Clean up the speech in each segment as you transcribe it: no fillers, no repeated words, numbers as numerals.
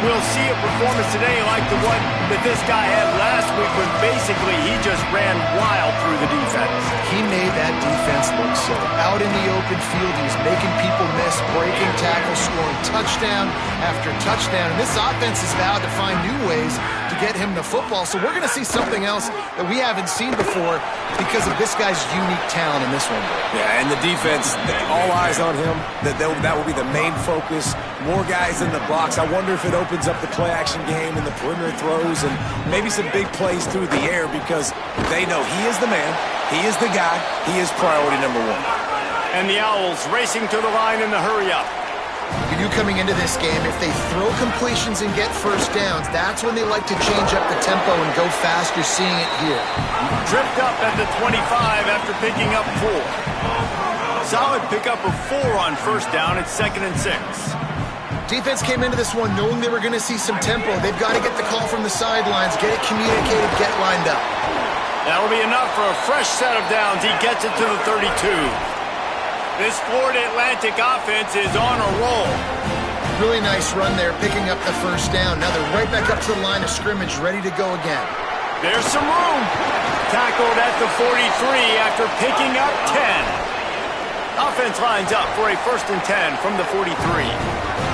we'll see a performance today like the one that this guy had last week when basically he just ran wild through the defense. He made that defense look silly. Out in the open field, he was making people miss, breaking tackles, scoring touchdown after touchdown. And this offense has vowed to find new ways to get him the football. So we're going to see something else that we haven't seen before because of this guy's unique talent in this one. Yeah, and the defense, all eyes on him. That will be the main focus. More guys in the box. I wonder if it opens up the play-action game and the perimeter throws and maybe some big plays through the air because they know he is the man, he is the guy, he is priority number one. And the Owls racing to the line in the hurry-up. You knew coming into this game, if they throw completions and get first downs, that's when they like to change up the tempo and go fast. You're seeing it here. Tripped up at the 25 after picking up 4. Solid pickup of 4 on first down. It's 2nd and 6. Defense came into this one knowing they were going to see some tempo. They've got to get the call from the sidelines, get it communicated, get lined up. That'll be enough for a fresh set of downs. He gets it to the 32. This Florida Atlantic offense is on a roll. Really nice run there, picking up the first down. Now they're right back up to the line of scrimmage, ready to go again. There's some room. Tackled at the 43 after picking up 10. Offense lines up for a 1st and 10 from the 43.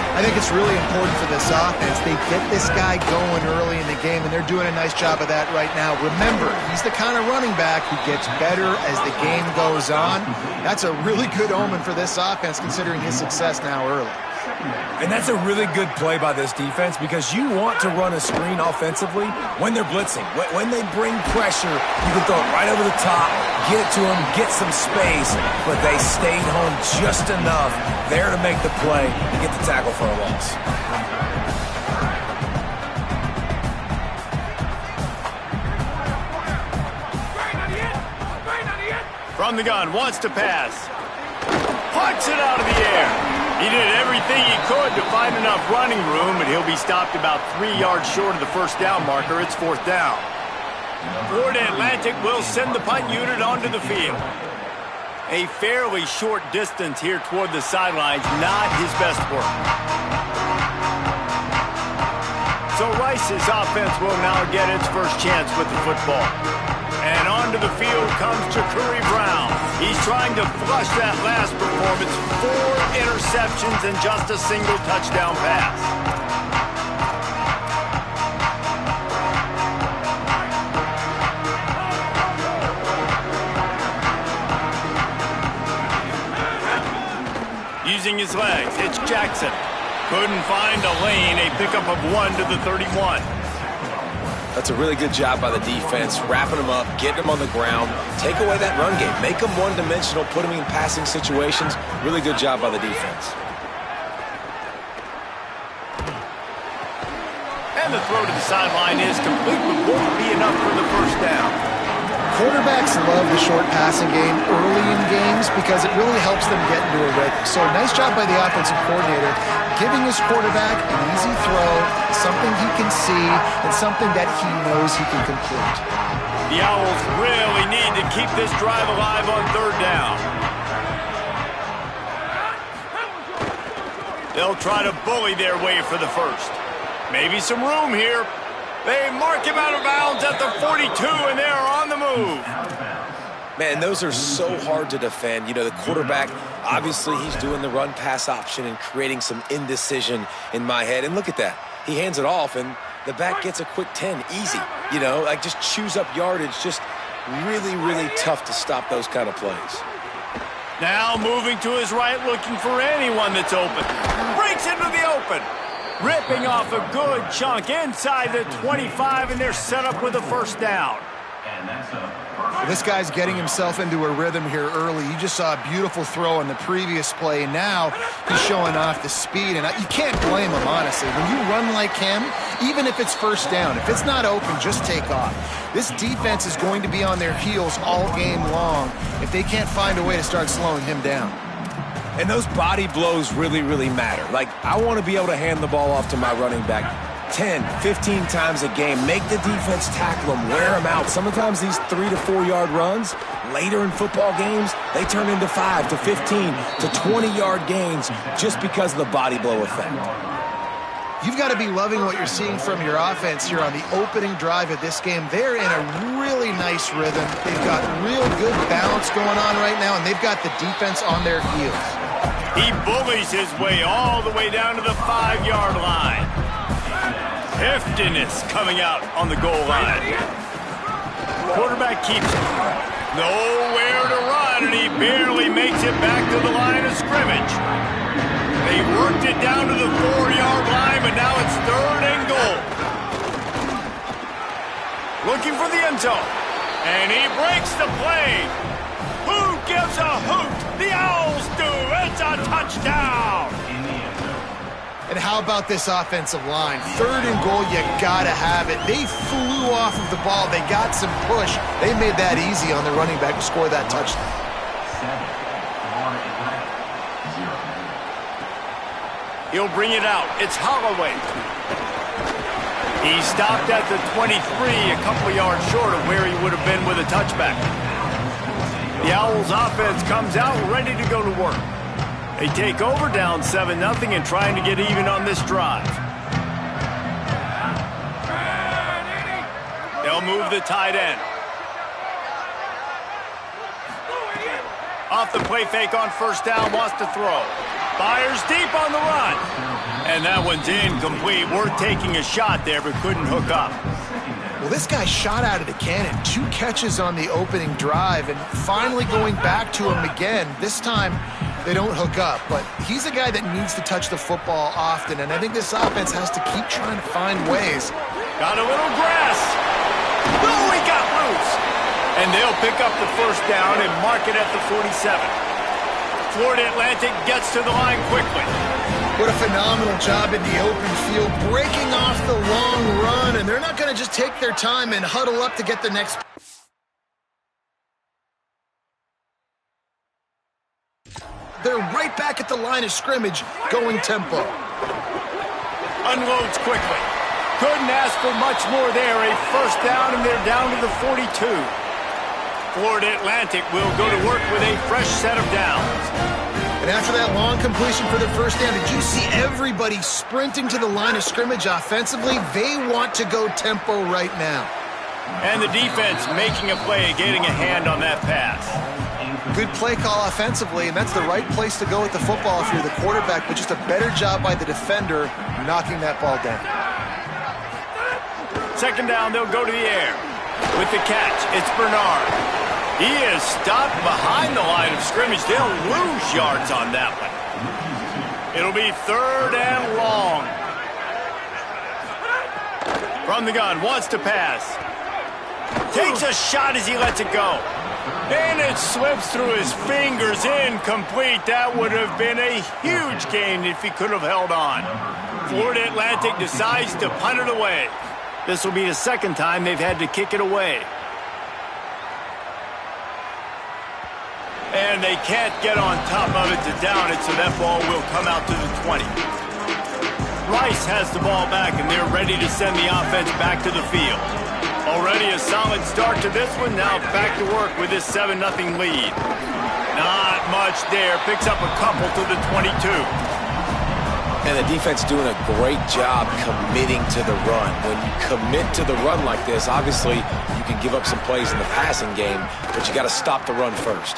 I think it's really important for this offense. They get this guy going early in the game, and they're doing a nice job of that right now. Remember, he's the kind of running back who gets better as the game goes on. That's a really good omen for this offense, considering his success now early. And that's a really good play by this defense because you want to run a screen offensively when they're blitzing. When they bring pressure, you can throw it right over the top, get it to them, get some space, but they stayed home just enough there to make the play and get the tackle for a loss. From the gun, wants to pass. Puts it out of the air. He did everything he could to find enough running room, but he'll be stopped about 3 yards short of the first down marker. It's 4th down. Florida Atlantic will send the punt unit onto the field. A fairly short distance here toward the sidelines, not his best work. So Rice's offense will now get its first chance with the football. And onto the field comes Jacurri Brown. He's trying to flush that last performance. 4 interceptions and just a single touchdown pass. Using his legs, it's Jackson. Couldn't find a lane, a pickup of 1 to the 31. That's a really good job by the defense, wrapping them up, getting them on the ground, take away that run game, make them one-dimensional, put them in passing situations. Really good job by the defense. And the throw to the sideline is complete, but won't be enough for the first down. Quarterbacks love the short passing game early in games because it really helps them get into a rhythm. So nice job by the offensive coordinator, giving his quarterback an easy throw, something he can see, and something that he knows he can complete. The Owls really need to keep this drive alive on 3rd down. They'll try to bully their way for the first. Maybe some room here. They mark him out of bounds at the 42, and they are on the move. Man, those are so hard to defend. You know, the quarterback, obviously he's doing the run-pass option and creating some indecision in my head. And look at that. He hands it off, and the back gets a quick 10. Easy. You know, like just chews up yardage. Just really, really tough to stop those kind of plays. Now moving to his right, looking for anyone that's open. Breaks into the open. Ripping off a good chunk inside the 25, and they're set up with a first down. This guy's getting himself into a rhythm here early. You just saw a beautiful throw on the previous play, and now he's showing off the speed. And you can't blame him, honestly. When you run like him, even if it's first down, if it's not open, just take off. This defense is going to be on their heels all game long if they can't find a way to start slowing him down. And those body blows really, really matter. Like, I want to be able to hand the ball off to my running back 10, 15 times a game. Make the defense tackle them, wear them out. Sometimes these 3 to 4 yard runs, later in football games, they turn into 5 to 15 to 20 yard gains just because of the body blow effect. You've got to be loving what you're seeing from your offense here on the opening drive of this game. They're in a really nice rhythm. They've got real good balance going on right now, and they've got the defense on their heels. He bullies his way all the way down to the 5-yard line. Heftiness coming out on the goal line. Quarterback keeps it. Nowhere to run, and he barely makes it back to the line of scrimmage. They worked it down to the 4-yard line, but now it's 3rd and goal. Looking for the end zone. And he breaks the play. Who gives a hoot? The Owls do. It's a touchdown. And how about this offensive line? 3rd and goal, you gotta have it. They flew off of the ball. They got some push. They made that easy on the running back to score that touchdown. He'll bring it out. It's Holloway. He stopped at the 23, a couple yards short of where he would have been with a touchback. The Owls offense comes out ready to go to work. They take over down 7-0 and trying to get even on this drive. They'll move the tight end. Off the play fake on 1st down, wants to throw. Fires deep on the run. And that one's incomplete. Worth taking a shot there, but couldn't hook up. Well, this guy shot out of the cannon. 2 catches on the opening drive, and finally going back to him again. This time, they don't hook up, but he's a guy that needs to touch the football often, and I think this offense has to keep trying to find ways. Got a little grass. Oh, he got loose. And they'll pick up the 1st down and mark it at the 47. Florida Atlantic gets to the line quickly. What a phenomenal job in the open field, breaking off the long run, and they're not going to just take their time and huddle up to get the next. They're right back at the line of scrimmage, going tempo. Unloads quickly. Couldn't ask for much more there. A 1st down, and they're down to the 42. Florida Atlantic will go to work with a fresh set of downs. And after that long completion for the 1st down, did you see everybody sprinting to the line of scrimmage offensively? They want to go tempo right now. And the defense making a play, getting a hand on that pass. Good play call offensively, and that's the right place to go with the football if you're the quarterback, but just a better job by the defender knocking that ball down. 2nd down, they'll go to the air. With the catch, it's Bernard. He is stopped behind the line of scrimmage. They'll lose yards on that one. It'll be 3rd and long. From the gun, wants to pass. Takes a shot as he lets it go. And it slips through his fingers, incomplete. That would have been a huge gain if he could have held on. Florida Atlantic decides to punt it away. This will be the 2nd time they've had to kick it away. And they can't get on top of it to down it, so that ball will come out to the 20. Rice has the ball back, and they're ready to send the offense back to the field. Already a solid start to this one. Now back to work with this 7-0 lead. Not much there. Picks up a couple to the 22. And the defense doing a great job committing to the run. When you commit to the run like this, obviously you can give up some plays in the passing game, but you got to stop the run first.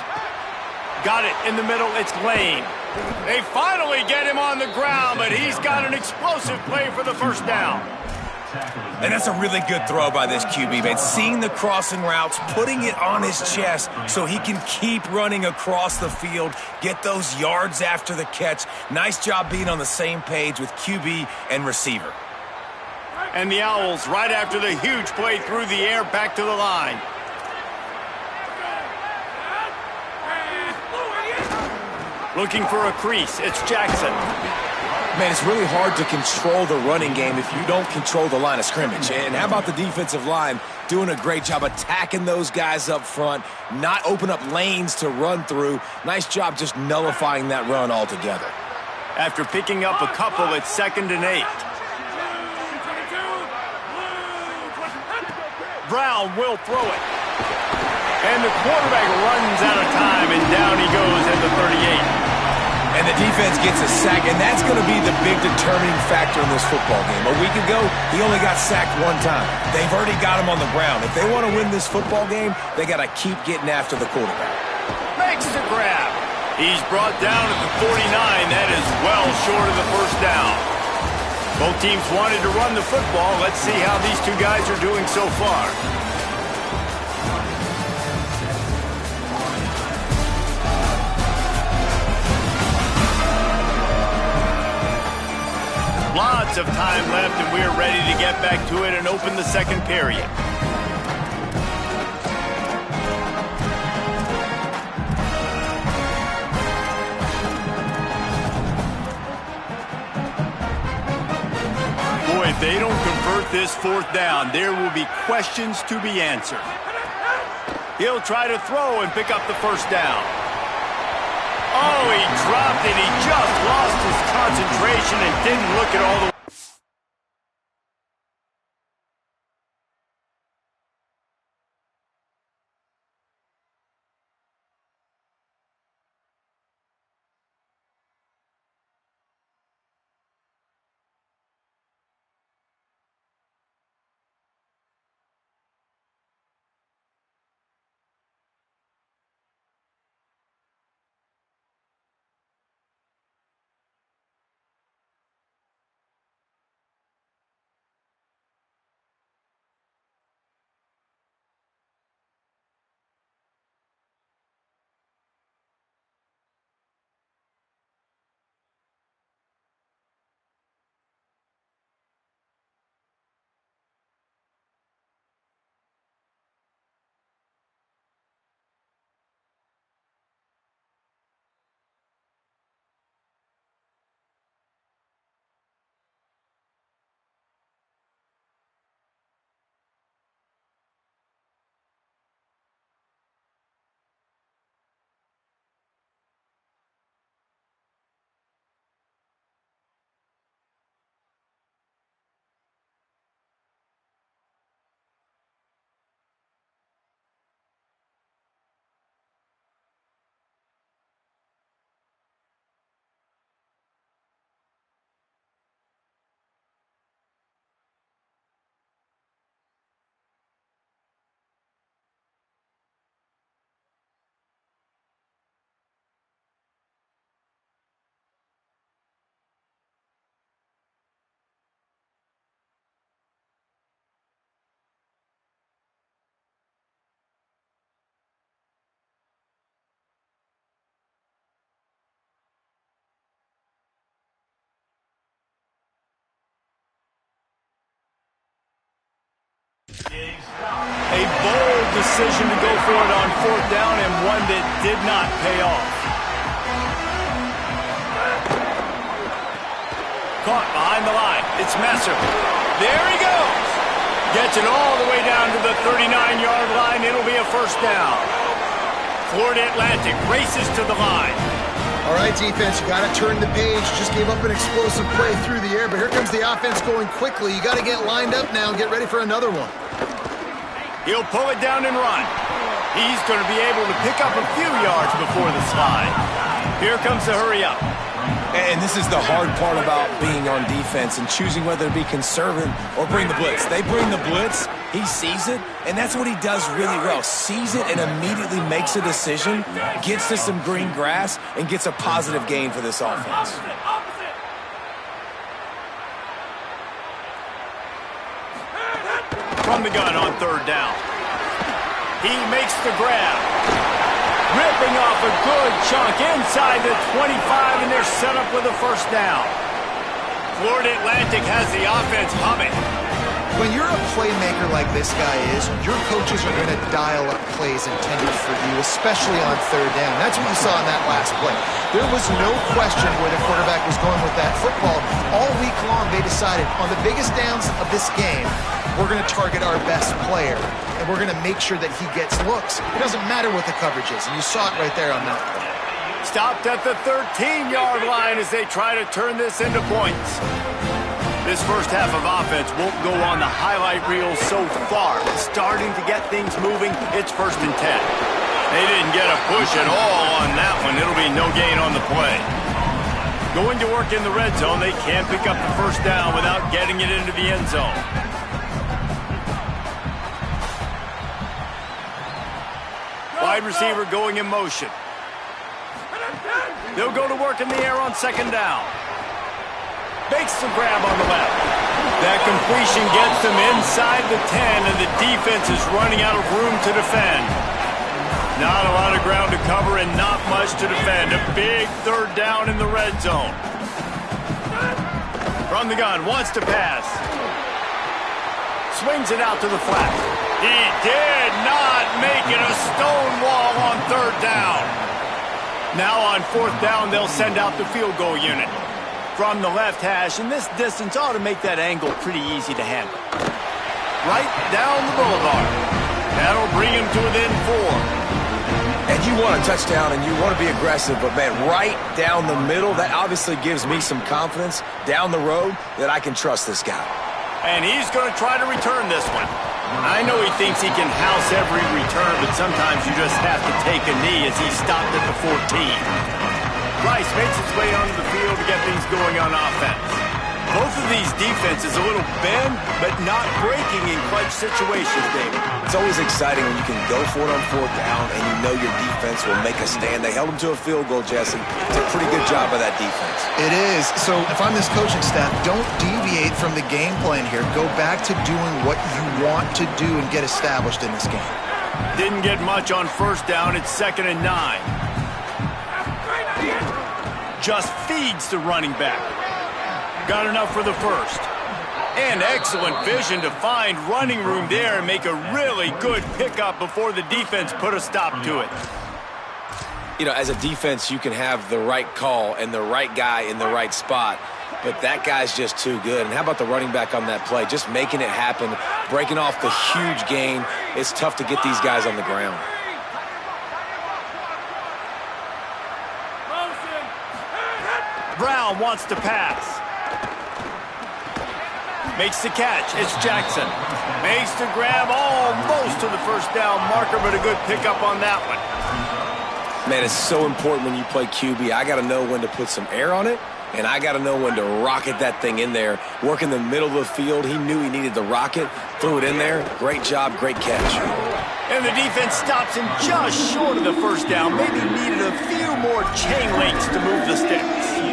Got it in the middle. It's Lane. They finally get him on the ground, but he's got an explosive play for the 1st down. And that's a really good throw by this QB, man. Seeing the crossing routes, putting it on his chest so he can keep running across the field, get those yards after the catch. Nice job being on the same page with QB and receiver. And the Owls, right after the huge play through the air, back to the line. Looking for a crease. It's Jackson. Man, it's really hard to control the running game if you don't control the line of scrimmage. And how about the defensive line doing a great job attacking those guys up front, not open up lanes to run through. Nice job just nullifying that run altogether. After picking up a couple, it's 2nd and 8. Brown will throw it. And the quarterback runs out of time, and down he goes at the 38. And the defense gets a sack, and that's going to be the big determining factor in this football game. A week ago, he only got sacked one time. They've already got him on the ground. If they want to win this football game, they got to keep getting after the quarterback. Makes the grab. He's brought down at the 49. That is well short of the first down. Both teams wanted to run the football. Let's see how these two guys are doing so far. Lots of time left, and we're ready to get back to it and open the second period. Boy, if they don't convert this fourth down, there will be questions to be answered. He'll try to throw and pick up the first down. Oh, he dropped it. He just lost his concentration and didn't look at all the way. A bold decision to go for it on fourth down, and one that did not pay off. Caught behind the line. It's Messer. There he goes. Gets it all the way down to the 39-yard line. It'll be a first down. Florida Atlantic races to the line. All right, defense, you got to turn the page. Just gave up an explosive play through the air, but here comes the offense going quickly. You got to get lined up now and get ready for another one. He'll pull it down and run. He's going to be able to pick up a few yards before the slide. Here comes the hurry up. And this is the hard part about being on defense and choosing whether to be conservative or bring the blitz. They bring the blitz, he sees it, and that's what he does really well. Sees it and immediately makes a decision, gets to some green grass, and gets a positive gain for this offense. From the gun on third down. He makes the grab. Ripping off a good chunk inside the 25, and they're set up with a first down. Florida Atlantic has the offense humming. When you're a playmaker like this guy is, your coaches are going to dial up plays intended for you, especially on third down. That's what you saw in that last play. There was no question where the quarterback was going with that football. All week long, they decided on the biggest downs of this game, we're going to target our best player, and we're going to make sure that he gets looks. It doesn't matter what the coverage is, and you saw it right there on that play. Stopped at the 13-yard line as they try to turn this into points. This first half of offense won't go on the highlight reel so far. Starting to get things moving, it's 1st and 10. They didn't get a push at all on that one. It'll be no gain on the play. Going to work in the red zone, they can't pick up the first down without getting it into the end zone. Wide receiver going in motion. They'll go to work in the air on second down. Makes the grab on the left. That completion gets them inside the 10, and the defense is running out of room to defend. Not a lot of ground to cover and not much to defend. A big third down in the red zone. From the gun, wants to pass. Swings it out to the flat. He did not make it a stone wall on third down. Now on fourth down, they'll send out the field goal unit. From the left hash, and this distance ought to make that angle pretty easy to handle. Right down the boulevard. That'll bring him to within 4. And you want a touchdown and you want to be aggressive, but man, right down the middle, that obviously gives me some confidence down the road that I can trust this guy. And he's going to try to return this one. I know he thinks he can house every return, but sometimes you just have to take a knee as he stopped at the 14. Rice makes his way onto the field to get things going on offense. Both of these defenses a little bend, but not breaking in clutch situations, David. It's always exciting when you can go for it on fourth down and you know your defense will make a stand. They held them to a field goal, Jesse. It's a pretty good job by that defense. It is. So if I'm this coaching staff, don't deviate from the game plan here. Go back to doing what you want to do and get established in this game. Didn't get much on first down. It's 2nd and 9. Just feeds the running back. Got enough for the first. And excellent vision to find running room there and make a really good pickup before the defense put a stop to it. You know, as a defense, you can have the right call and the right guy in the right spot, but that guy's just too good. And how about the running back on that play? Just making it happen, breaking off the huge gain. It's tough to get these guys on the ground. Brown wants to pass. Makes the catch. It's Jackson. Makes the grab almost to the first down marker, but a good pickup on that one. Man, it's so important when you play QB. I got to know when to put some air on it, and I got to know when to rocket that thing in there. Work in the middle of the field. He knew he needed the rocket. Threw it in there. Great job, great catch. And the defense stops him just short of the first down. Maybe needed a few more chain links to move the sticks.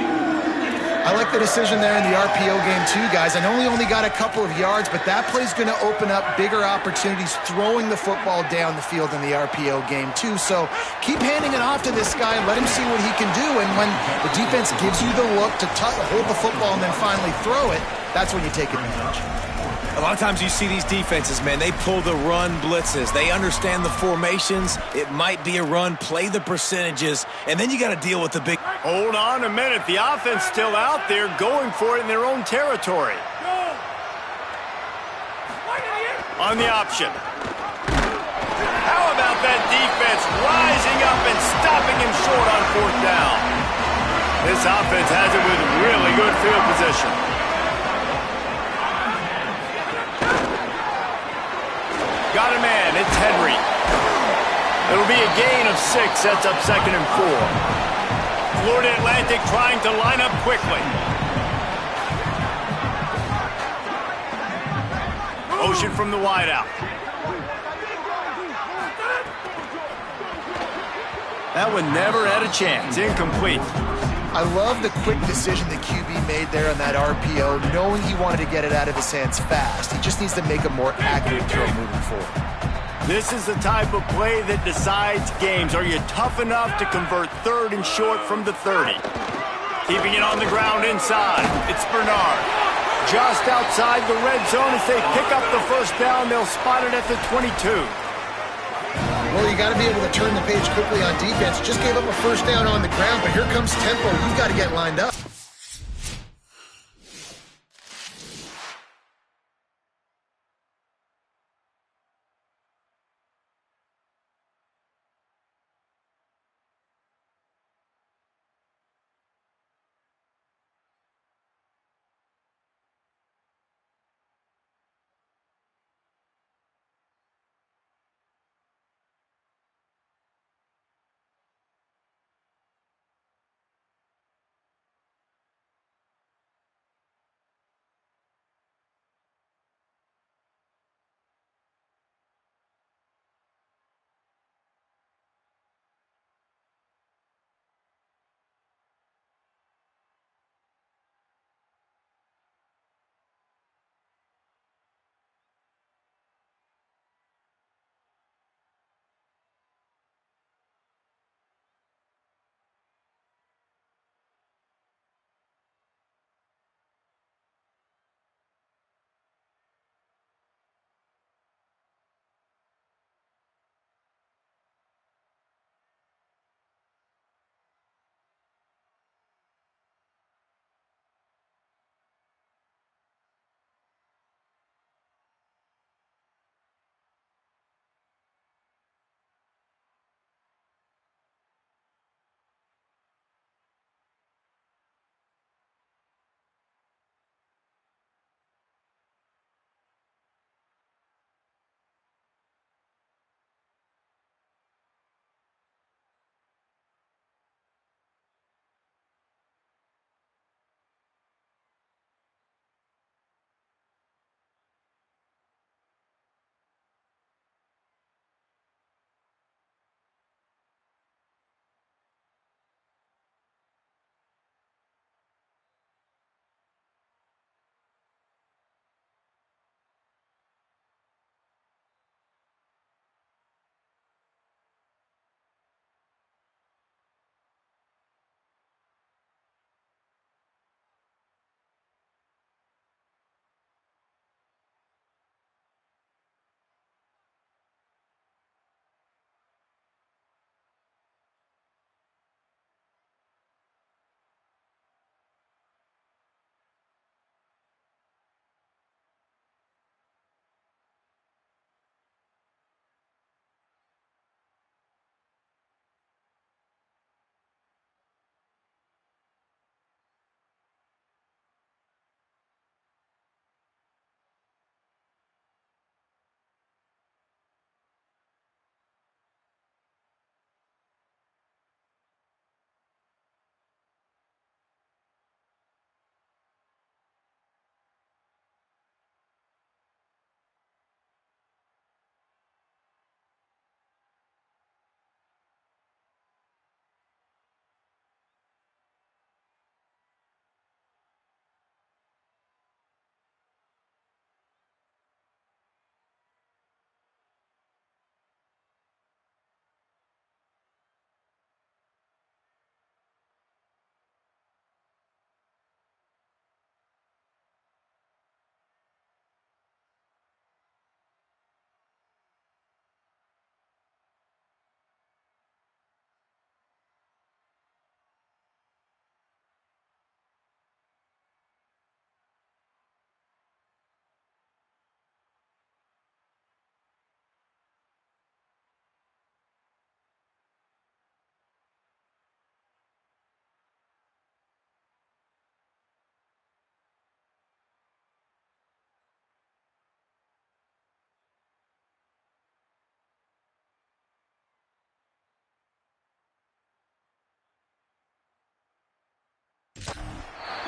I like the decision there in the RPO game too, guys. I know he only got a couple of yards, but that play's going to open up bigger opportunities throwing the football down the field in the RPO game too. So keep handing it off to this guy and let him see what he can do. And when the defense gives you the look to hold the football and then finally throw it, that's when you take advantage. A lot of times you see these defenses, man, they pull the run blitzes. They understand the formations. It might be a run, play the percentages, and then you got to deal with the big... Hold on a minute. The offense still out there going for it in their own territory. On the option. How about that defense rising up and stopping him short on fourth down? This offense has it with really good field position. Got a man. It's Henry. It'll be a gain of 6. Sets up 2nd and 4. Florida Atlantic trying to line up quickly. Motion from the wideout. That one never had a chance. Incomplete. I love the quick decision the QB made there on that RPO, knowing he wanted to get it out of his hands fast. He just needs to make a more accurate throw moving forward. This is the type of play that decides games. Are you tough enough to convert 3rd and short from the 30? Keeping it on the ground inside. It's Bernard. Just outside the red zone as they pick up the first down. They'll spot it at the 22. Well, you got to be able to turn the page quickly on defense. Just gave up a first down on the ground, but here comes tempo. You've got to get lined up.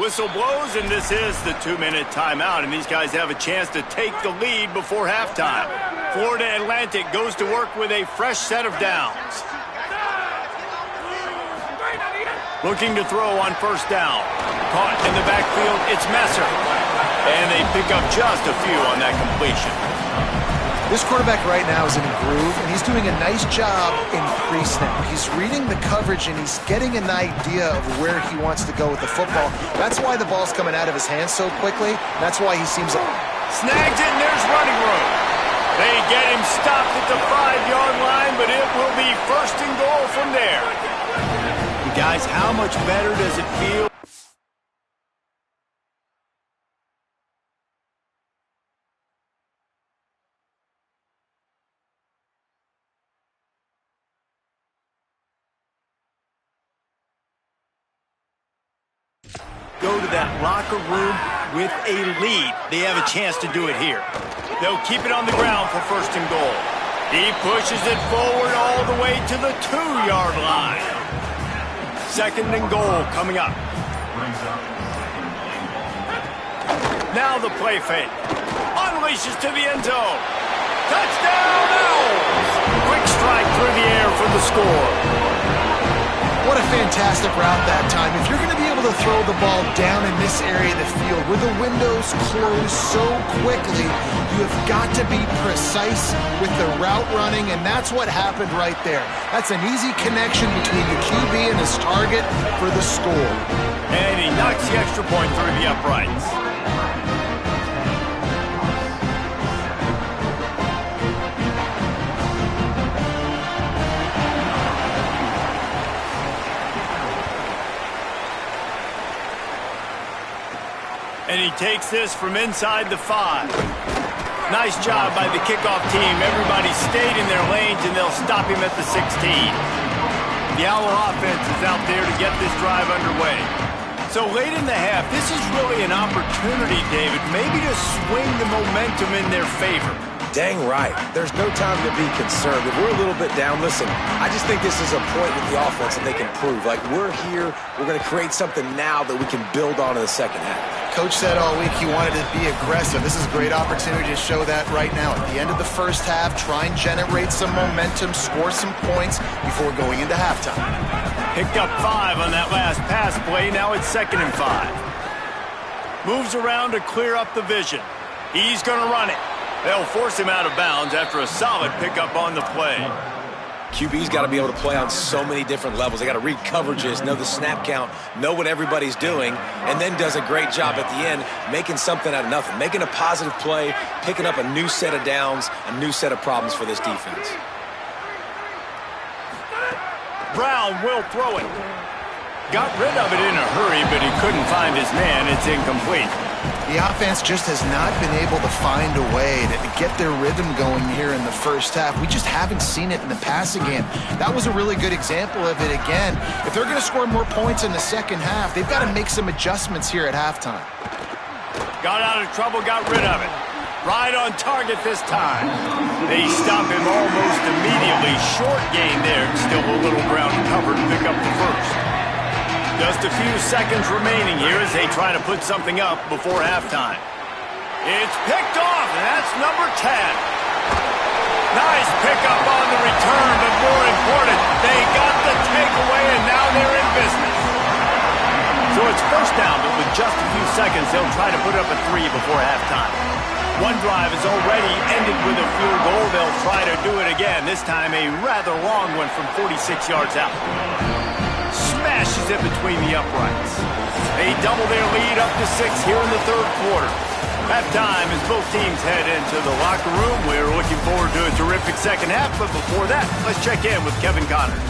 Whistle blows, and this is the 2-minute timeout, and these guys have a chance to take the lead before halftime. Florida Atlantic goes to work with a fresh set of downs. Looking to throw on first down. Caught in the backfield, it's Messer. And they pick up just a few on that completion. This quarterback right now is in a groove, and he's doing a nice job in pre-snap. He's reading the coverage, and he's getting an idea of where he wants to go with the football. That's why the ball's coming out of his hands so quickly. That's why he seems... Snags it, and there's running room. They get him stopped at the 5-yard line, but it will be first and goal from there. You guys, how much better does it feel? Go to that locker room with a lead. They have a chance to do it here. They'll keep it on the ground for first and goal. He pushes it forward all the way to the 2-yard line. Second and goal coming up. Now the play fake. Unleashes to the end zone. Touchdown, Owls! Quick strike through the air for the score. What a fantastic route that time. If you're going to be able to throw the ball down in this area of the field where the windows close so quickly, you have got to be precise with the route running, and that's what happened right there. That's an easy connection between the QB and his target for the score. And he knocks the extra point through the uprights. And he takes this from inside the 5. Nice job by the kickoff team. Everybody stayed in their lanes, and they'll stop him at the 16. The Owl offense is out there to get this drive underway. So late in the half, this is really an opportunity, David, maybe to swing the momentum in their favor. Dang right. There's no time to be concerned. If we're a little bit down, listen, I just think this is a point with the offense that they can prove. Like, we're here, we're going to create something now that we can build on in the second half. Coach said all week he wanted to be aggressive. This is a great opportunity to show that right now. At the end of the first half, try and generate some momentum, score some points before going into halftime. Picked up 5 on that last pass play. Now it's 2nd and 5. Moves around to clear up the vision. He's going to run it. They'll force him out of bounds after a solid pickup on the play. QB's got to be able to play on so many different levels. They got to read coverages, know the snap count, know what everybody's doing, and then does a great job at the end making something out of nothing, making a positive play, picking up a new set of downs, a new set of problems for this defense. Brown will throw it. Got rid of it in a hurry, but he couldn't find his man. It's incomplete. The offense just has not been able to find a way to get their rhythm going here in the first half. We just haven't seen it in the passing game. That was a really good example of it again. If they're going to score more points in the second half, they've got to make some adjustments here at halftime. Got out of trouble, got rid of it. Right on target this time. They stop him almost immediately. Short gain there. Still a little ground covered to pick up the first. Just a few seconds remaining here as they try to put something up before halftime. It's picked off, and that's number 10. Nice pickup on the return, but more important, they got the takeaway, and now they're in business. So it's first down, but with just a few seconds, they'll try to put up a 3 before halftime. One drive is already ended with a field goal. They'll try to do it again, this time a rather long one from 46 yards out. Smashes it between the uprights. They double their lead up to 6 here in the third quarter. Halftime as both teams head into the locker room. We're looking forward to a terrific second half, but before that, let's check in with Kevin Connors.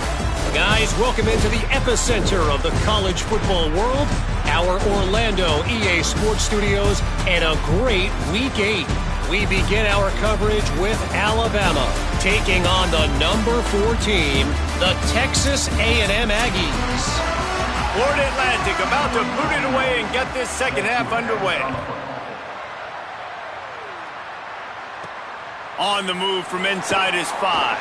Guys, welcome into the epicenter of the college football world, our Orlando EA Sports Studios, and a great Week 8. We begin our coverage with Alabama taking on the number 4 team, the Texas A&M Aggies. Florida Atlantic about to boot it away and get this second half underway. On the move from inside is 5.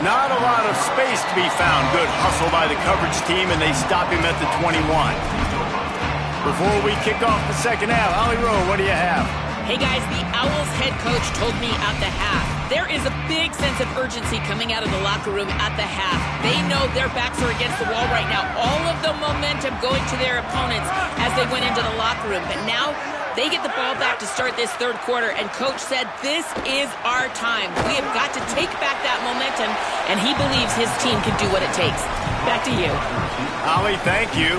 Not a lot of space to be found. Good hustle by the coverage team, and they stop him at the 21. Before we kick off the second half, Holly Rowe, what do you have? Hey guys, the Owls head coach told me at the half, there is a big sense of urgency coming out of the locker room at the half. They know their backs are against the wall right now. All of the momentum going to their opponents as they went into the locker room. But now they get the ball back to start this third quarter, and coach said, this is our time. We have got to take back that momentum, and he believes his team can do what it takes. Back to you. Holly, thank you.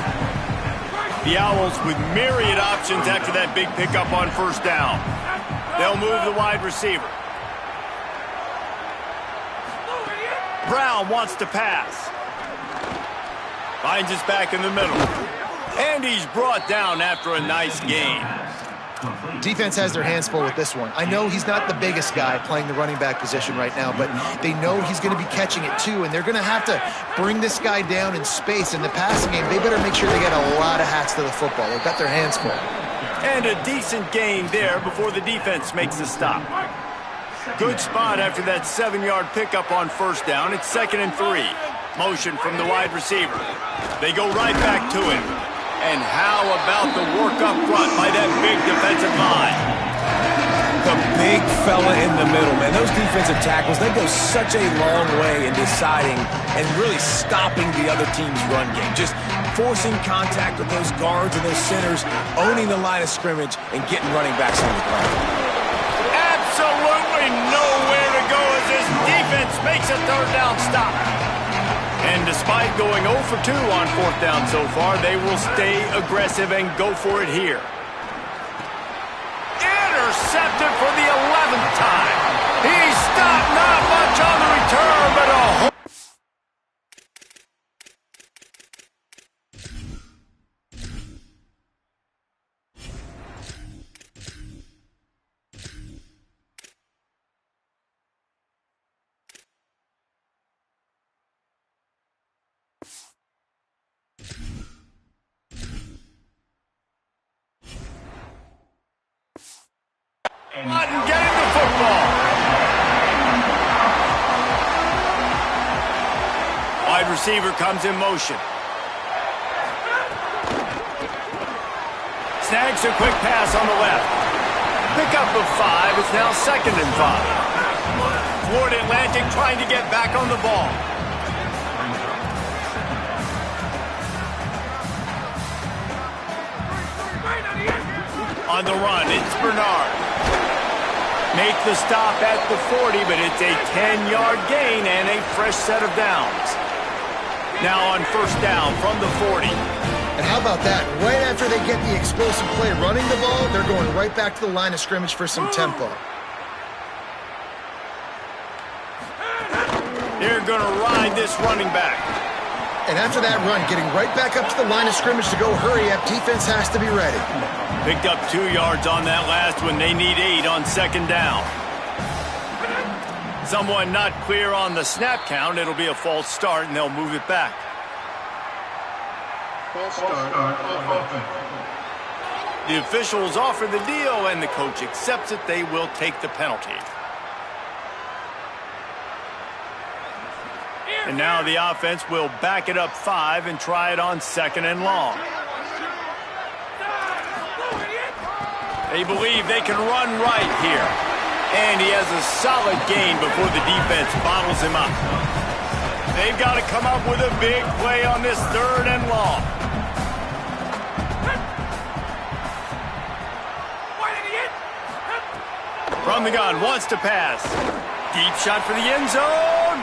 The Owls with myriad options after that big pickup on first down. They'll move the wide receiver. Brown wants to pass. Finds his back in the middle. And he's brought down after a nice gain. Defense has their hands full with this one. I know he's not the biggest guy playing the running back position right now, but they know he's going to be catching it too, and they're going to have to bring this guy down in space. In the passing game, they better make sure they get a lot of hats to the football. They've got their hands full. And a decent gain there before the defense makes a stop. Good spot after that 7-yard pickup on first down. It's 2nd and 3. Motion from the wide receiver. They go right back to him. And how about the work up front by that big defensive line? The big fella in the middle, man. Those defensive tackles, they go such a long way in deciding and really stopping the other team's run game. Just forcing contact with those guards and those centers, owning the line of scrimmage, and getting running backs on the ground. Absolutely nowhere to go as this defense makes a third down stop. And despite going 0 for 2 on fourth down so far, they will stay aggressive and go for it here. Intercepted for the 11th time. He stopped, not much on the return, but a whole... Martin getting the football. Wide receiver comes in motion. Snags a quick pass on the left. Pick up of 5. It's now 2nd and 5. Florida Atlantic trying to get back on the ball. On the run, it's Bernard. Make the stop at the 40, but it's a 10-yard gain and a fresh set of downs. Now on first down from the 40. And how about that? Right after they get the explosive play running the ball, they're going right back to the line of scrimmage for some tempo. They're going to ride this running back. And after that run, getting right back up to the line of scrimmage to go hurry up, defense has to be ready. Picked up 2 yards on that last one. They need 8 on second down. Someone not clear on the snap count. It'll be a false start, and they'll move it back. False start on offense. The officials offer the deal, and the coach accepts it. They will take the penalty. And now the offense will back it up 5 and try it on 2nd and long. They believe they can run right here. And he has a solid gain before the defense bottles him up. They've got to come up with a big play on this 3rd and long. From the gun, wants to pass. Deep shot for the end zone.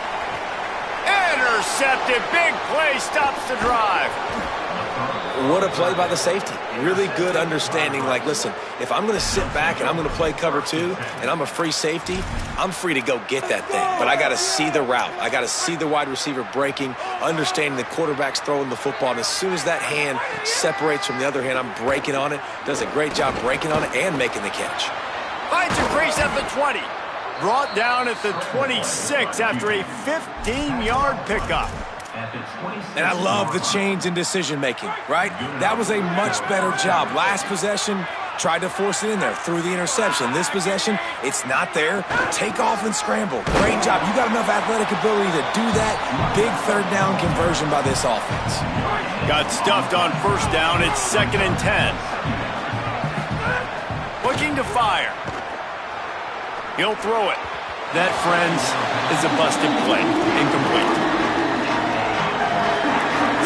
Intercepted. Big play, stops the drive. What a play by the safety. Really good understanding. Like, listen, if I'm going to sit back and I'm going to play cover 2 and I'm a free safety, I'm free to go get that thing. But I got to see the route. I got to see the wide receiver breaking, understanding the quarterback's throwing the football. And as soon as that hand separates from the other hand, I'm breaking on it. Does a great job breaking on it and making the catch. Finds a crease at the 20. Brought down at the 26 after a 15-yard pickup. And I love the change in decision-making, right? That was a much better job. Last possession, Tried to force it in there through the interception. This possession, it's not there. Take off and scramble. Great job. You got enough athletic ability to do that. Big third down conversion by this offense. Got stuffed on first down. It's 2nd and 10. Looking to fire. He'll throw it. That, friends, is a busted play. Incomplete.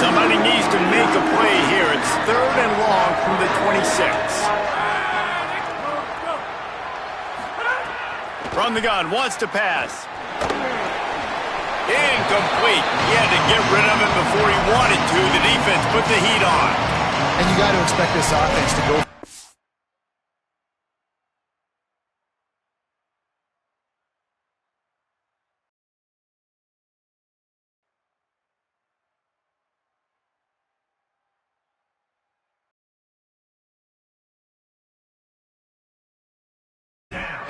Somebody needs to make a play here. It's 3rd and long from the 26. From the gun, wants to pass. Incomplete. He had to get rid of it before he wanted to. The defense put the heat on. And you got to expect this offense to go.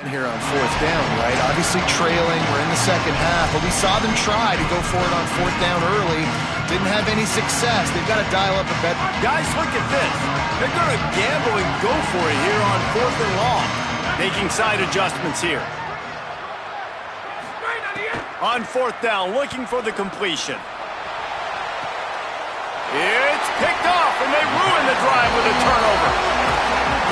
Here on 4th down, right? Obviously trailing. We're in the second half, but we saw them try to go for it on 4th down early. Didn't have any success. They've got to dial up a bet. Guys, look at this. They're going to gamble and go for it here on 4th and long. Making side adjustments here. On 4th down, looking for the completion. It's picked off, and they ruin the drive with a turnover.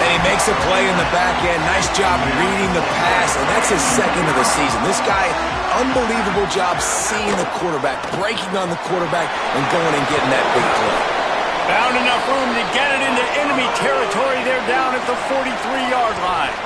And he makes a play in the back end. Nice job reading the pass, and that's his 2nd of the season. This guy, unbelievable job seeing the quarterback, breaking on the quarterback, and going and getting that big play. Found enough room to get it into enemy territory. They're down at the 43-yard line.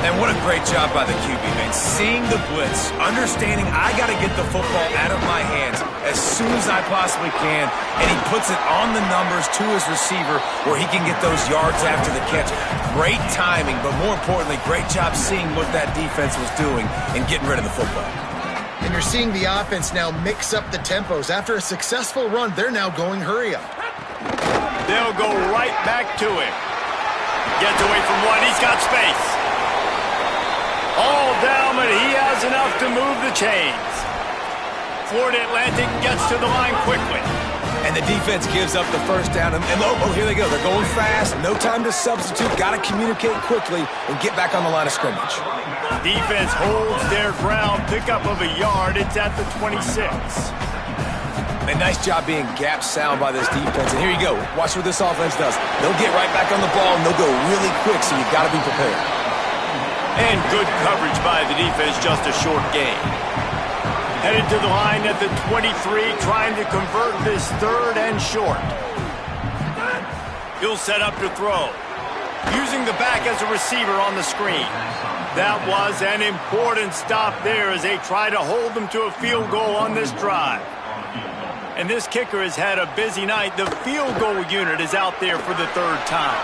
And what a great job by the QB, man. Seeing the blitz, understanding I got to get the football out of my hands as soon as I possibly can, and he puts it on the numbers to his receiver where he can get those yards after the catch. Great timing, but more importantly, great job seeing what that defense was doing and getting rid of the football. And you're seeing the offense now mix up the tempos. After a successful run, they're now going hurry up. They'll go right back to him. Gets away from one. He's got space. All down, but he has enough to move the chains. Florida Atlantic gets to the line quickly. And the defense gives up the first down. And here they go. They're going fast. No time to substitute. Got to communicate quickly and get back on the line of scrimmage. Defense holds their ground. Pickup of a yard. It's at the 26. A nice job being gap sound by this defense. And here you go. Watch what this offense does. They'll get right back on the ball, and they'll go really quick, so you've got to be prepared. And good coverage by the defense, just a short gain. Headed to the line at the 23, trying to convert this 3rd and short. He'll set up to throw. Using the back as a receiver on the screen. That was an important stop there as they try to hold them to a field goal on this drive. And this kicker has had a busy night. The field goal unit is out there for the 3rd time.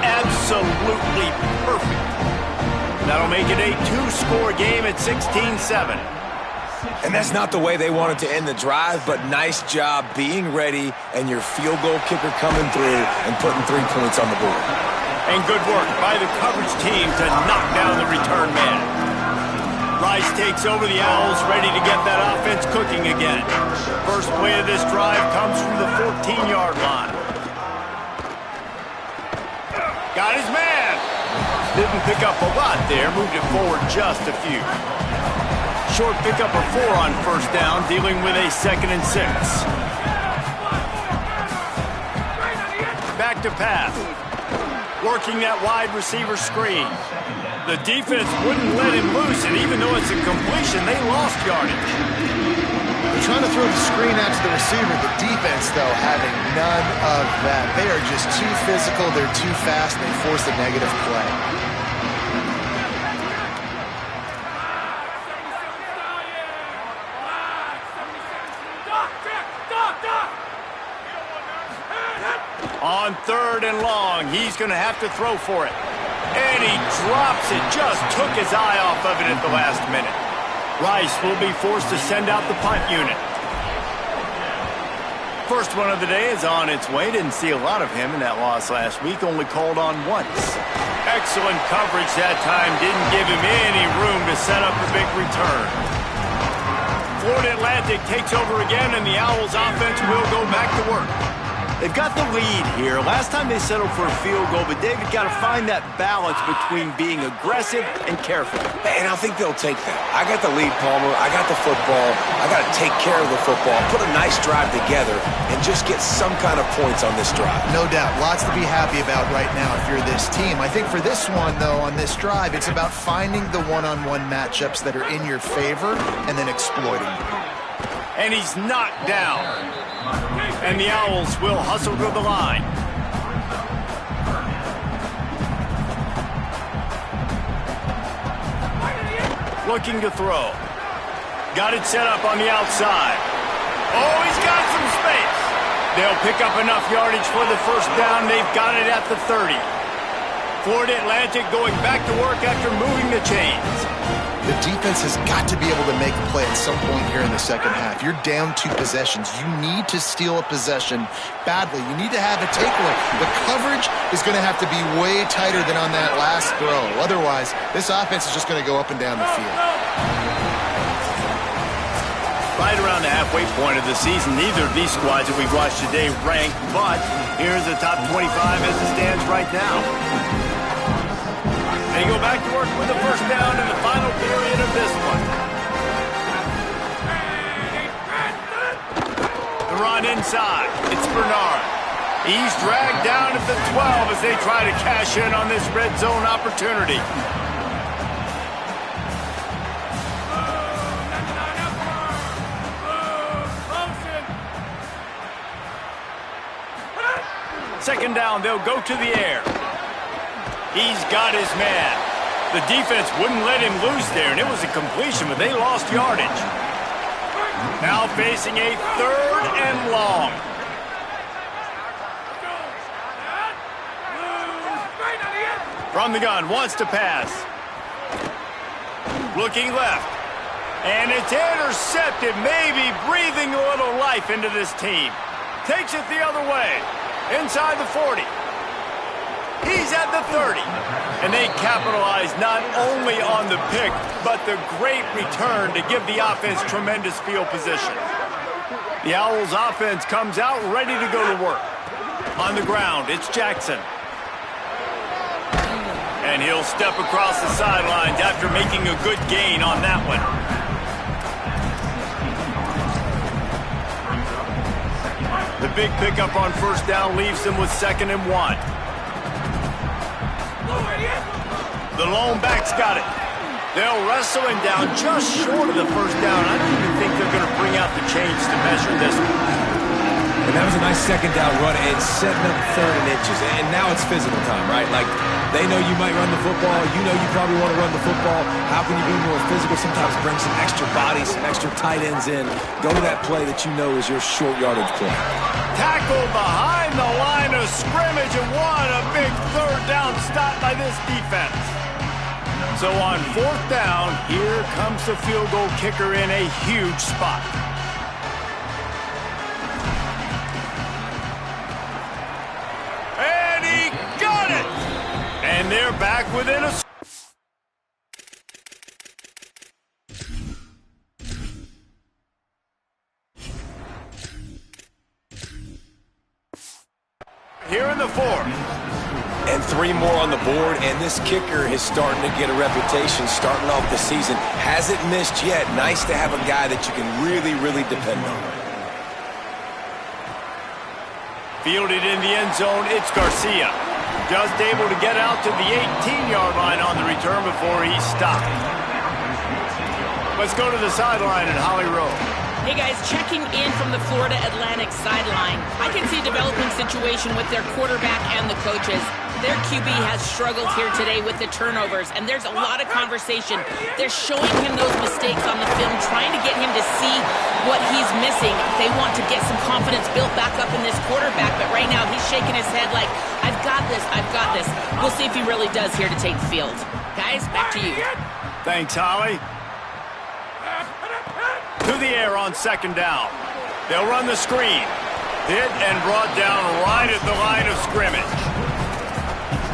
Absolutely perfect. That'll make it a 2-score game at 16-7. And that's not the way they wanted to end the drive, but nice job being ready and your field goal kicker coming through and putting 3 points on the board. And good work by the coverage team to knock down the return man. Rice takes over the Owls, ready to get that offense cooking again. First play of this drive comes from the 14-yard line. Got his man. Didn't pick up a lot there, moved it forward just a few. Short pickup of 4 on first down, dealing with a 2nd and 6. Back to pass. Working that wide receiver screen. The defense wouldn't let him loose, and even though it's a completion, they lost yardage. They're trying to throw the screen out to the receiver. The defense, though, having none of that. They are just too physical. They're too fast. They force a negative play. On 3rd and long, he's going to have to throw for it. And he drops it. Just took his eye off of it at the last minute. Rice will be forced to send out the punt unit. First one of the day is on its way. Didn't see a lot of him in that loss last week. Only called on once. Excellent coverage that time. Didn't give him any room to set up the big return. Florida Atlantic takes over again, and the Owls offense will go back to work. They've got the lead here. Last time they settled for a field goal, but David got to find that balance between being aggressive and careful. And I think they'll take that. I got the lead, Palmer. I got the football. I got to take care of the football, put a nice drive together, and just get some kind of points on this drive. No doubt. Lots to be happy about right now if you're this team. I think for this one, though, on this drive, it's about finding the one-on-one matchups that are in your favor and then exploiting them. And he's knocked down. And the Owls will hustle to the line. Looking to throw. Got it set up on the outside. Oh, he's got some space. They'll pick up enough yardage for the first down. They've got it at the 30. Florida Atlantic going back to work after moving the chains. The defense has got to be able to make a play at some point here in the second half. You're down 2 possessions. You need to steal a possession badly. You need to have a takeaway. The coverage is going to have to be way tighter than on that last throw. Otherwise, this offense is just going to go up and down the field. Right around the halfway point of the season, neither of these squads that we've watched today rank, but here's the top 25 as it stands right now. They go back to work with the first down in the final period of this one. The run inside. It's Bernard. He's dragged down at the 12 as they try to cash in on this red zone opportunity. Second down, they'll go to the air. He's got his man. The defense wouldn't let him loose there, and it was a completion, but they lost yardage. Now facing a 3rd and long. From the gun, wants to pass. Looking left. And it's intercepted, maybe breathing a little life into this team. Takes it the other way. Inside the 40. He's at the 30. And they capitalize not only on the pick, but the great return to give the offense tremendous field position. The Owls offense comes out ready to go to work. On the ground, it's Jackson. And he'll step across the sidelines after making a good gain on that one. The big pickup on first down leaves them with 2nd and 1. The lone back's got it. They'll wrestle him down just short of the first down. I don't even think they're going to bring out the chains to measure this one. And that was a nice second down run and setting up 3rd and inches. And now it's physical time, right? Like, they know you might run the football. You know you probably want to run the football. How can you be more physical? Sometimes bring some extra bodies, some extra tight ends in. Go to that play that you know is your short yardage play. Tackle behind the line of scrimmage, and what a big 3rd down stop by this defense. So on 4th down, here comes the field goal kicker in a huge spot. And he got it! And they're back within a... Here in the 4th. And 3 more on the board, and this kicker is starting to get a reputation starting off the season. Hasn't missed yet. Nice to have a guy that you can really, really depend on. Fielded in the end zone, it's Garcia. Just able to get out to the 18-yard line on the return before he's stopped. Let's go to the sideline at Holly Rowe. Hey guys, checking in from the Florida Atlantic sideline. I can see a developing situation with their quarterback and the coaches. Their QB has struggled here today with the turnovers, and there's a lot of conversation. They're showing him those mistakes on the film, trying to get him to see what he's missing. They want to get some confidence built back up in this quarterback, but right now he's shaking his head like, I've got this, I've got this. We'll see if he really does here to take the field. Guys, back to you. Thanks, Holly. To the air on 2nd down. They'll run the screen. Hit and brought down right at the line of scrimmage.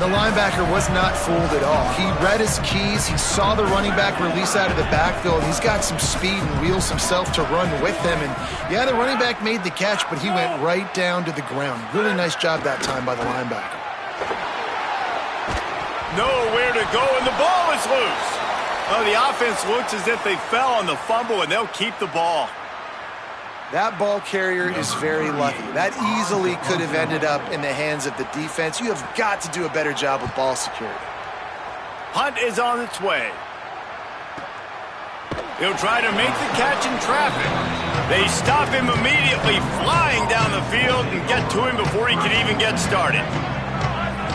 The linebacker was not fooled at all. He read his keys. He saw the running back release out of the backfield. He's got some speed and wheels himself to run with him. And, yeah, the running back made the catch, but he went right down to the ground. Really nice job that time by the linebacker. Nowhere to go, and the ball is loose. Well, the offense looks as if they fell on the fumble, and they'll keep the ball. That ball carrier is very lucky. That easily could have ended up in the hands of the defense. You have got to do a better job with ball security. Punt is on its way. He'll try to make the catch in traffic. They stop him immediately, flying down the field, and get to him before he can even get started.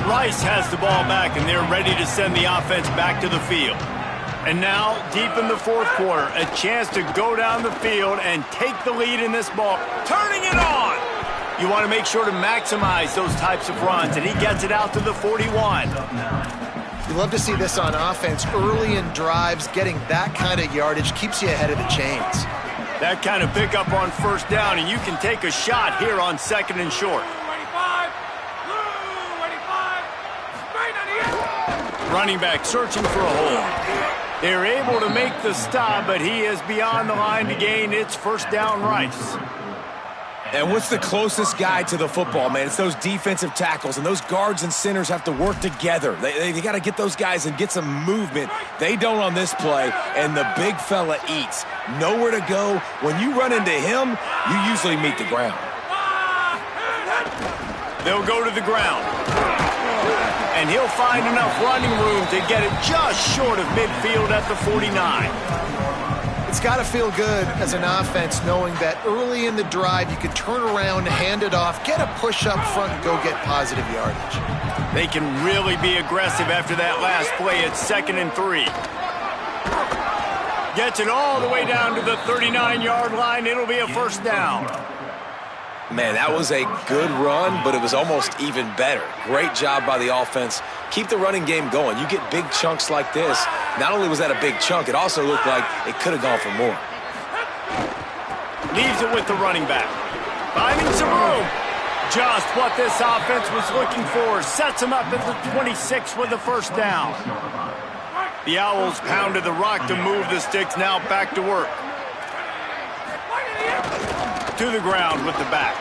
Rice has the ball back, and they're ready to send the offense back to the field. And now, deep in the fourth quarter, a chance to go down the field and take the lead in this ball. Turning it on! You want to make sure to maximize those types of runs, and he gets it out to the 41. You love to see this on offense. Early in drives, getting that kind of yardage keeps you ahead of the chains. That kind of pickup on first down, and you can take a shot here on second and short. Running back searching for a hole. They're able to make the stop, but he is beyond the line to gain. It's first down Rice. And what's the closest guy to the football, man? It's those defensive tackles, and those guards and centers have to work together. They got to get those guys and get some movement. They don't on this play, and the big fella eats. Nowhere to go. When you run into him, you usually meet the ground. They'll go to the ground. And he'll find enough running room to get it just short of midfield at the 49. It's got to feel good as an offense knowing that early in the drive you can turn around, hand it off, get a push up front, and go get positive yardage. They can really be aggressive after that last play at 2nd and 3. Gets it all the way down to the 39-yard line. It'll be a first down. Man, that was a good run, but it was almost even better. Great job by the offense. Keep the running game going. You get big chunks like this. Not only was that a big chunk, it also looked like it could have gone for more. Leaves it with the running back. Finding some room. Just what this offense was looking for. Sets him up at the 26 with the first down. The Owls pounded the rock to move the sticks. Now back to work. To the ground with the back.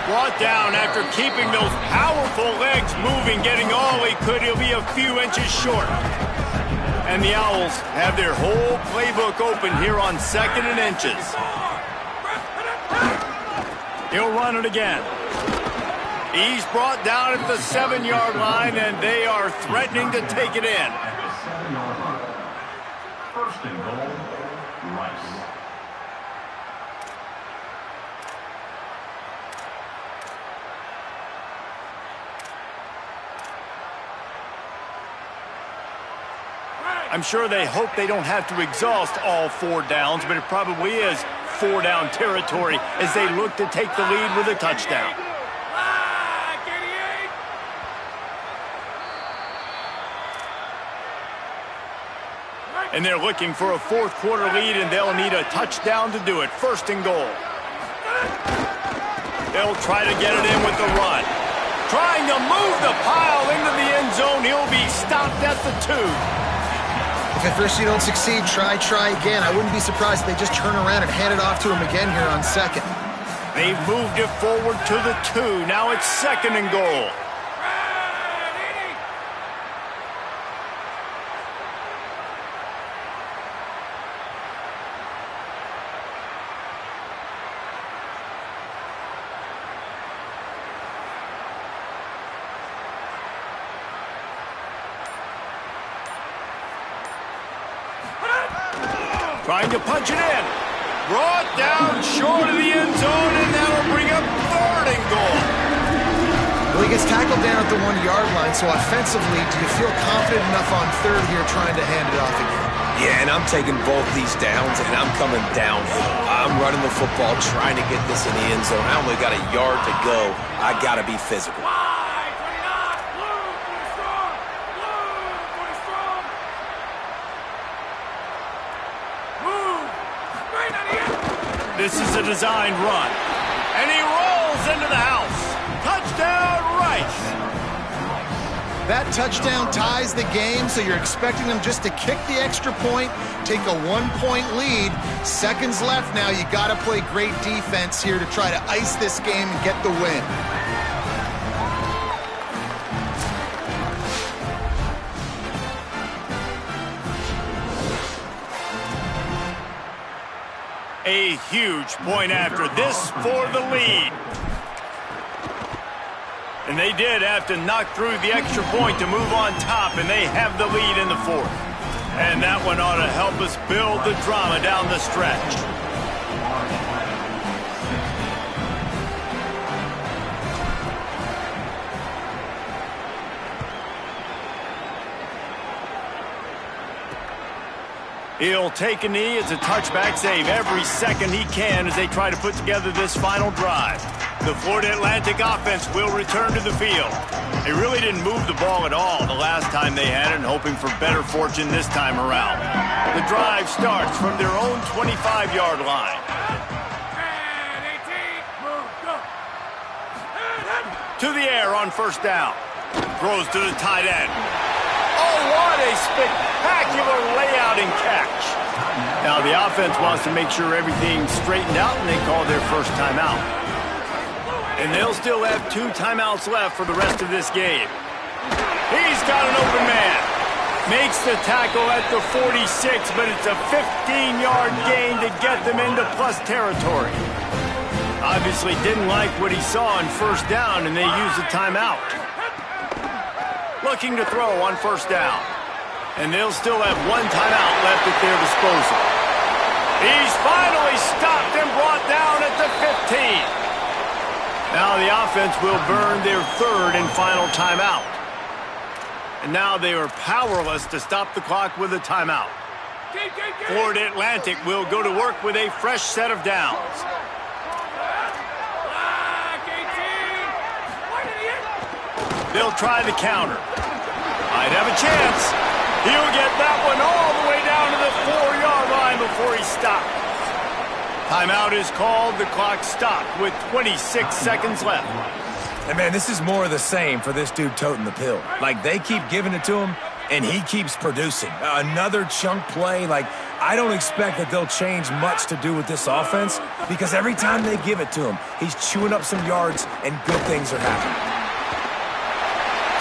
Brought down after keeping those powerful legs moving, getting all he could. He'll be a few inches short. And the Owls have their whole playbook open here on 2nd and inches. He'll run it again. He's brought down at the 7-yard line, and they are threatening to take it in. First and goal, Rice. I'm sure they hope they don't have to exhaust all 4 downs, but it probably is 4-down territory as they look to take the lead with a touchdown. And they're looking for a fourth quarter lead, and they'll need a touchdown to do it. First and goal. They'll try to get it in with the run. Trying to move the pile into the end zone. He'll be stopped at the 2. If at first you don't succeed, try again. I wouldn't be surprised if they just turn around and hand it off to him again here on 2nd. They've moved it forward to the 2. Now it's 2nd and goal. Trying to punch it in. Brought down short of the end zone, and that'll bring up 3rd and goal. Well, he gets tackled down at the 1-yard line, so offensively, do you feel confident enough on 3rd here trying to hand it off again? Yeah, and I'm taking both these downs, and I'm coming downhill. I'm running the football, trying to get this in the end zone. I only got a yard to go. I got to be physical. This is a designed run. And he rolls into the house. Touchdown, Rice. That touchdown ties the game, so you're expecting them just to kick the extra point, take a 1-point lead. Seconds left now. You got to play great defense here to try to ice this game and get the win. A huge point after this for the lead. And they did have to knock through the extra point to move on top, and they have the lead in the fourth. And that one ought to help us build the drama down the stretch. He'll take a knee. It's a touchback save every second he can as they try to put together this final drive. The Florida Atlantic offense will return to the field. They really didn't move the ball at all the last time they had it, and hoping for better fortune this time around. The drive starts from their own 25-yard line. To the air on first down. Throws to the tight end. Oh, what a spectacular layout and catch. Now the offense wants to make sure everything's straightened out, and they call their first timeout. And they'll still have 2 timeouts left for the rest of this game. He's got an open man. Makes the tackle at the 46, but it's a 15-yard gain to get them into plus territory. Obviously didn't like what he saw on first down, and they used a timeout. Looking to throw on first down. And they'll still have 1 timeout left at their disposal. He's finally stopped and brought down at the 15. Now the offense will burn their 3rd and final timeout. And now they are powerless to stop the clock with a timeout. Florida Atlantic will go to work with a fresh set of downs. They'll try the counter. Might have a chance. He'll get that one all the way down to the 4-yard line before he stops. Timeout is called. The clock stopped with 26 seconds left. And, man, this is more of the same for this dude toting the pill. Like, they keep giving it to him, and he keeps producing. Another chunk play. Like, I don't expect that they'll change much to do with this offense, because every time they give it to him, he's chewing up some yards, and good things are happening.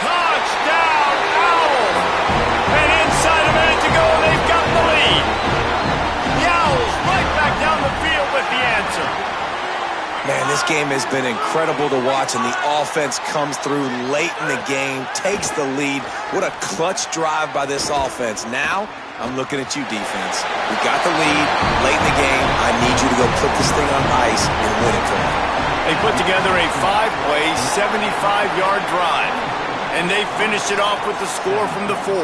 Touchdown, Owls! And inside a minute to go, they've got the lead. The Owls right back down the field with the answer. Man, this game has been incredible to watch, and the offense comes through late in the game, takes the lead. What a clutch drive by this offense. Now, I'm looking at you, defense. We got the lead late in the game. I need you to go put this thing on ice and win it for me. They put together a 5-play, 75-yard drive, and they finished it off with the score from the 4.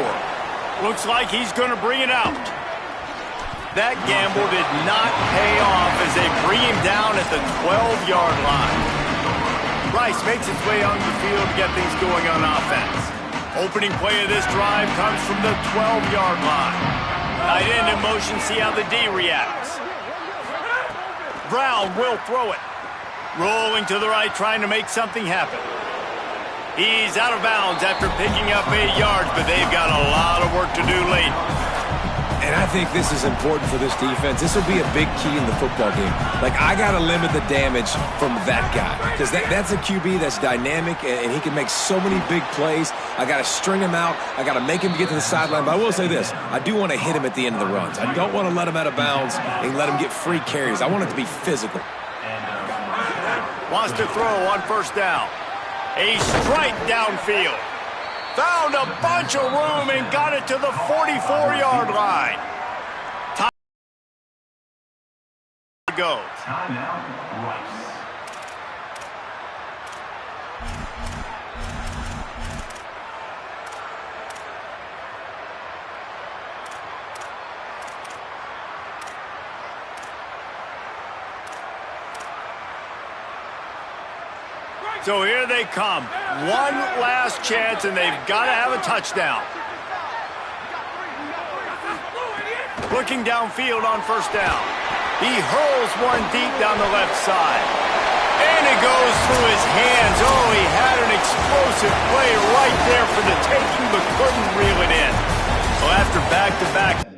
Looks like he's going to bring it out. That gamble did not pay off as they bring him down at the 12-yard line. Rice makes his way onto the field to get things going on offense. Opening play of this drive comes from the 12-yard line. Tight end in motion, see how the D reacts. Brown will throw it. Rolling to the right, trying to make something happen. He's out of bounds after picking up 8 yards, but they've got a lot of work to do late. And I think this is important for this defense. This will be a big key in the football game. Like, I got to limit the damage from that guy, because that's a QB that's dynamic, and he can make so many big plays. I got to string him out. I got to make him get to the sideline. But I will say this. I do want to hit him at the end of the runs. I don't want to let him out of bounds and let him get free carries. I want it to be physical. Wants to throw on first down. A strike downfield. Found a bunch of room and got it to the 44-yard line. Time to go. Timeout, Rice. So here they come. One last chance, and they've got to have a touchdown. Looking downfield on first down. He hurls one deep down the left side. And it goes through his hands. Oh, he had an explosive play right there for the taking, but couldn't reel it in. Well, after back-to-back